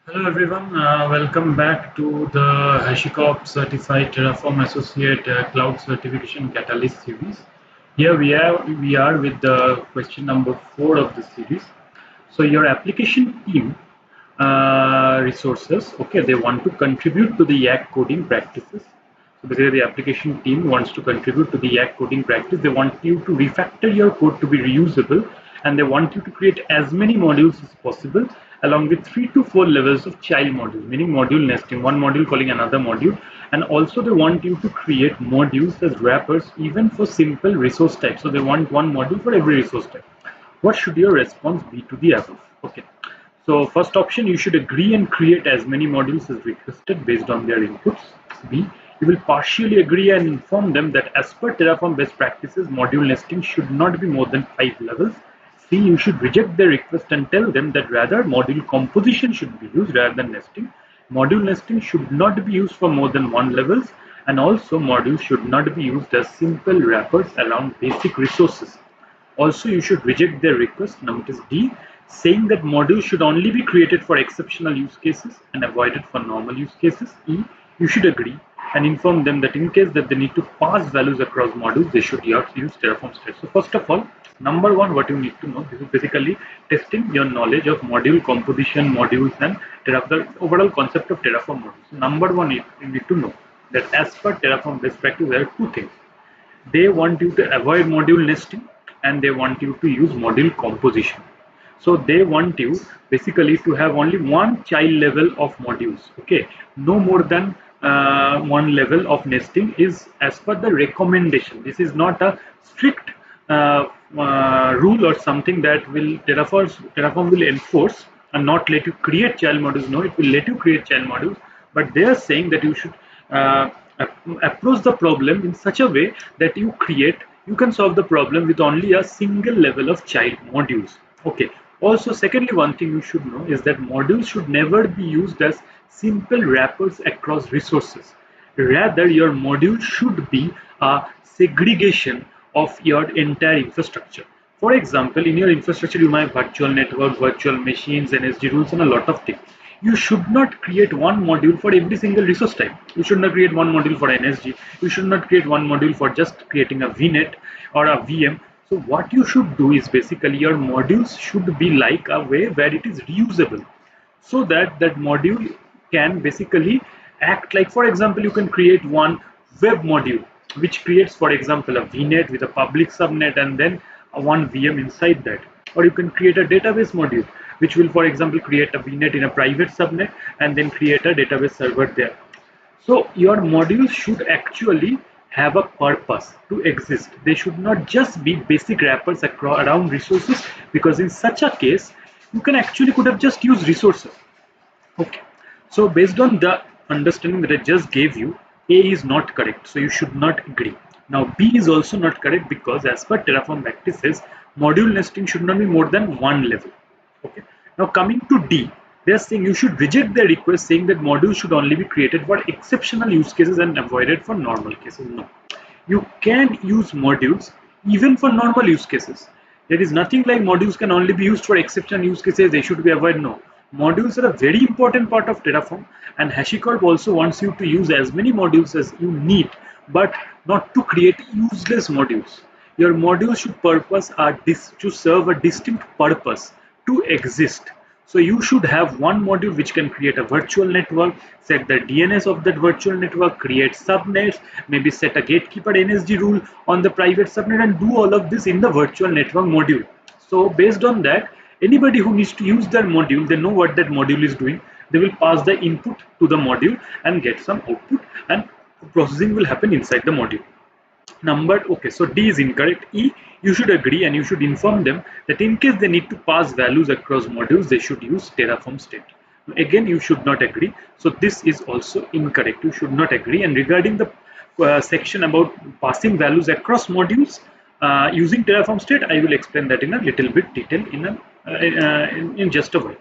Hello everyone, welcome back to the HashiCorp Certified Terraform Associate Cloud Certification Catalyst series. Here we are with the question number 4 of the series. So your application team resources, okay, they want to contribute to the Yak coding practices. So basically the application team wants to contribute to the Yak coding practice. They want you to refactor your code to be reusable, and they want you to create as many modules as possible along with 3 to 4 levels of child modules, meaning module nesting, one module calling another module. And also they want you to create modules as wrappers even for simple resource types. So they want one module for every resource type. What should your response be to the above? Okay. So first option, you should agree and create as many modules as requested based on their inputs. B, you will partially agree and inform them that as per Terraform best practices, module nesting should not be more than 5 levels. C, you should reject their request and tell them that rather module composition should be used rather than nesting. Module nesting should not be used for more than 1 levels, and also modules should not be used as simple wrappers around basic resources. Also, you should reject their request. Now it is D, saying that modules should only be created for exceptional use cases and avoided for normal use cases. E, you should agree and inform them that in case that they need to pass values across modules, they should use Terraform state. So first of all, number one, what you need to know, this is basically testing your knowledge of module composition, modules, and the overall concept of Terraform modules. So number one, you need to know that as per Terraform best practice, there are two things. They want you to avoid module nesting, and they want you to use module composition. So they want you basically to have only one child level of modules. Okay, no more than one level of nesting is as per the recommendation. This is not a strict rule or something that will Terraform will enforce and not let you create child modules. No, it will let you create child modules, but they are saying that you should uh, approach the problem in such a way that you can solve the problem with only a single level of child modules. Okay. Also, secondly, one thing you should know is that modules should never be used as simple wrappers across resources. Rather, your module should be a segregation of your entire infrastructure. For example, in your infrastructure, you might have virtual network, virtual machines, NSG rules, and a lot of things. You should not create one module for every single resource type. You should not create one module for NSG. You should not create one module for just creating a VNet or a VM. So what you should do is basically your modules should be like a way where it is reusable, so that that module can basically act like, for example, you can create one web module which creates, for example, a VNet with a public subnet and then one VM inside that. Or you can create a database module which will, for example, create a VNet in a private subnet and then create a database server there. So your modules should actually have a purpose to exist. They should not just be basic wrappers around resources, because in such a case, you can actually could have just used resources. Okay. So based on the understanding that I just gave you, A is not correct. So you should not agree. Now B is also not correct because as per Terraform practices, module nesting should not be more than one level. Okay. Now coming to D, they are saying you should reject their request, saying that modules should only be created for exceptional use cases and avoided for normal cases. No. You can use modules even for normal use cases. There is nothing like modules can only be used for exceptional use cases, they should be avoided. No. Modules are a very important part of Terraform, and HashiCorp also wants you to use as many modules as you need, but not to create useless modules. Your modules should to serve a distinct purpose, to exist. So you should have one module which can create a virtual network, set the DNS of that virtual network, create subnets, maybe set a gatekeeper NSG rule on the private subnet, and do all of this in the virtual network module. So based on that, anybody who needs to use their module, they know what that module is doing. They will pass the input to the module and get some output, and processing will happen inside the module. Okay, so D is incorrect. E, you should agree and you should inform them that in case they need to pass values across modules, they should use Terraform state. Again, you should not agree. So this is also incorrect. You should not agree. And regarding the section about passing values across modules using Terraform state, I will explain that in a little bit detail in just a while.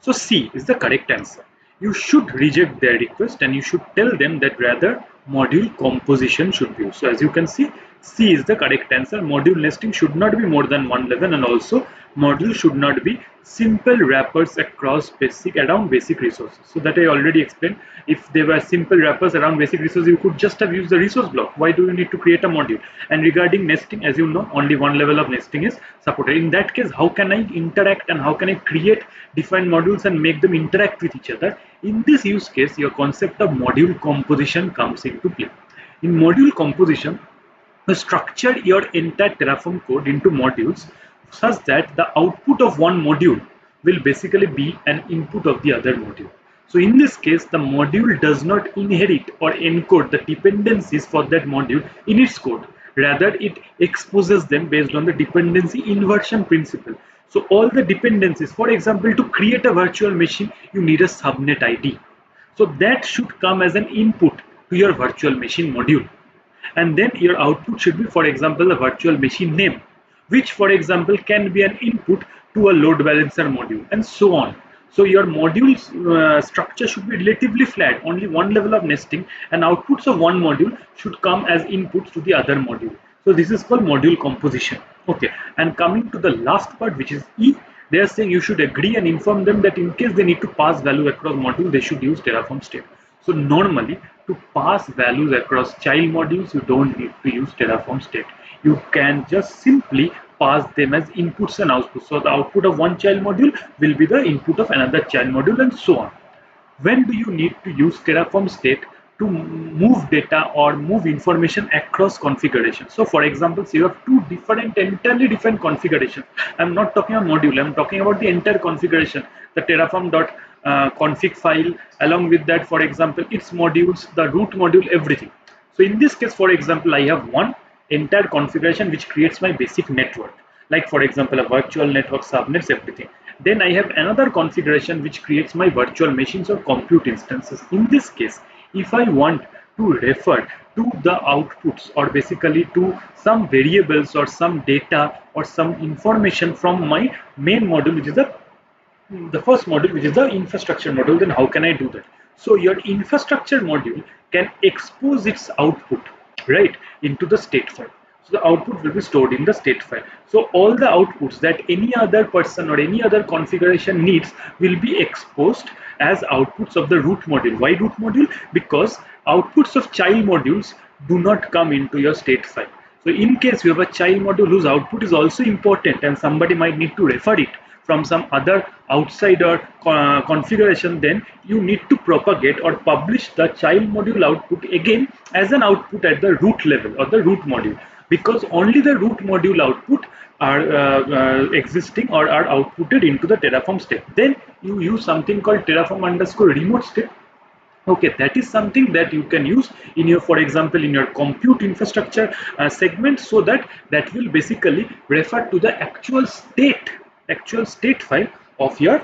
So C is the correct answer. You should reject their request and you should tell them that rather module composition should be used. So as you can see, C is the correct answer. Module nesting should not be more than one level, and also Module should not be simple wrappers across basic resources. So that I already explained. If they were simple wrappers around basic resources, you could just have used the resource block. Why do you need to create a module? And regarding nesting, as you know, only one level of nesting is supported. In that case, how can I interact and how can I create different modules and make them interact with each other? In this use case, your concept of module composition comes into play. In module composition, you structure your entire Terraform code into modules such that the output of one module will basically be an input of the other module. So in this case, the module does not inherit or encode the dependencies for that module in its code. Rather, it exposes them based on the dependency inversion principle. So all the dependencies, for example, to create a virtual machine, you need a subnet ID. So that should come as an input to your virtual machine module, and then your output should be, for example, a virtual machine name, which for example can be an input to a load balancer module, and so on. So your module structure should be relatively flat, only one level of nesting, and outputs of one module should come as inputs to the other module. So this is called module composition. Okay, and coming to the last part, which is E, they are saying you should agree and inform them that in case they need to pass value across module, they should use Terraform state. So normally, to pass values across child modules, you don't need to use Terraform state. You can just simply pass them as inputs and outputs. So the output of one child module will be the input of another child module, and so on. When do you need to use Terraform state to move data or move information across configurations? So for example, so you have two entirely different configurations. I'm not talking about module, I'm talking about the entire configuration, the terraform.config file, along with that, for example, its modules, the root module, everything. So in this case, for example, I have one entire configuration which creates my basic network, like for example a virtual network, subnets, everything. Then I have another configuration which creates my virtual machines or compute instances. In this case, if I want to refer to the outputs or basically to some variables or some data or some information from my main module, which is the first module, which is the infrastructure module, then how can I do that? So your infrastructure module can expose its output, right, into the state file. So the output will be stored in the state file. So all the outputs that any other person or any other configuration needs will be exposed as outputs of the root module. Why root module? Because outputs of child modules do not come into your state file. So in case you have a child module whose output is also important and somebody might need to refer it from some other outsider configuration, then you need to propagate or publish the child module output again as an output at the root level or the root module, because only the root module output are existing or are outputted into the Terraform state. Then you use something called Terraform underscore remote state. Okay, that is something that you can use in your, for example, in your compute infrastructure segment, so that that will basically refer to the actual state file of your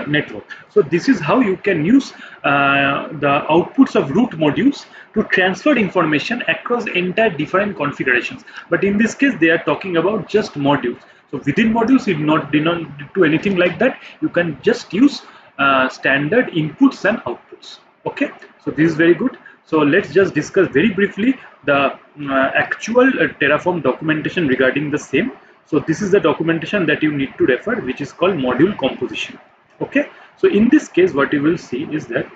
network. So this is how you can use the outputs of root modules to transfer information across entire different configurations. But in this case, they are talking about just modules. So within modules, you do not do anything like that. You can just use standard inputs and outputs. Okay, so this is very good. So let's just discuss very briefly the actual Terraform documentation regarding the same. So this is the documentation that you need to refer, which is called module composition. Okay, so in this case, what you will see is that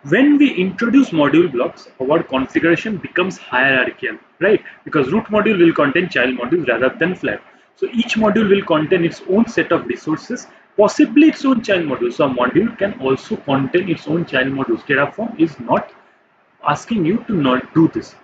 when we introduce module blocks, our configuration becomes hierarchical, right? Because root module will contain child modules rather than flat. So each module will contain its own set of resources, possibly its own child module. So a module can also contain its own child modules. Terraform is not asking you to not do this.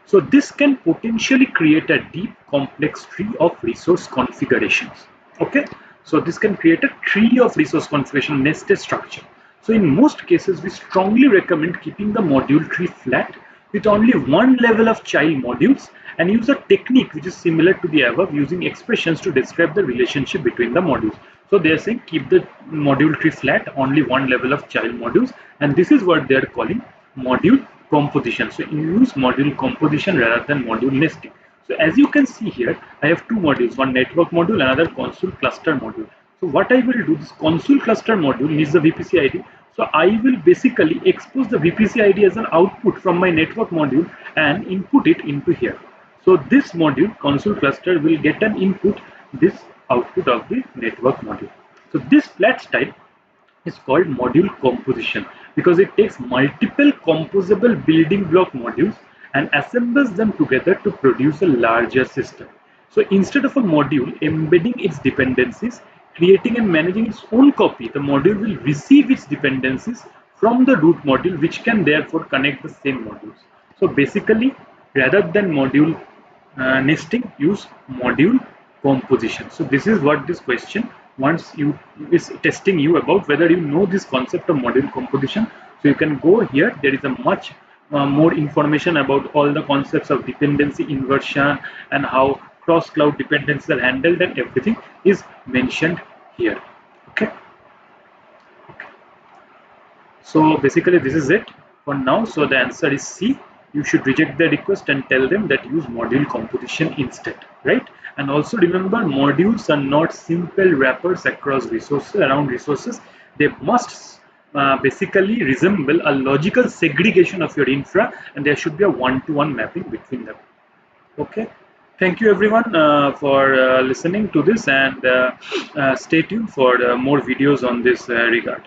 So this can potentially create a deep complex tree of resource configurations. Okay, so this can create a tree of resource configuration nested structure. So in most cases, we strongly recommend keeping the module tree flat with only one level of child modules, and use a technique which is similar to the above, using expressions to describe the relationship between the modules. So they are saying keep the module tree flat, only one level of child modules, and this is what they are calling module composition. So you use module composition rather than module nesting. So as you can see here, I have two modules, one network module, another console cluster module. So what I will do, this console cluster module needs the VPC ID. So I will basically expose the VPC ID as an output from my network module and input it into here. So this module console cluster will get an input, this output of the network module. So this flat type is called module composition because it takes multiple composable building block modules and assembles them together to produce a larger system. So instead of a module embedding its dependencies, creating and managing its own copy, the module will receive its dependencies from the root module, which can therefore connect the same modules. So basically, rather than module nesting, use module composition. So this is what this question wants you is testing you about, whether you know this concept of module composition. So you can go here. There is a much more information about all the concepts of dependency inversion and how cross cloud dependencies are handled, and everything is mentioned here. Okay. So basically this is it for now. So the answer is C. You should reject the request and tell them that use module composition instead, right? And also remember, modules are not simple wrappers across resources, around resources. They must basically resemble a logical segregation of your infra, and there should be a one-to-one mapping between them. Okay. Thank you everyone for listening to this, and stay tuned for more videos on this regard.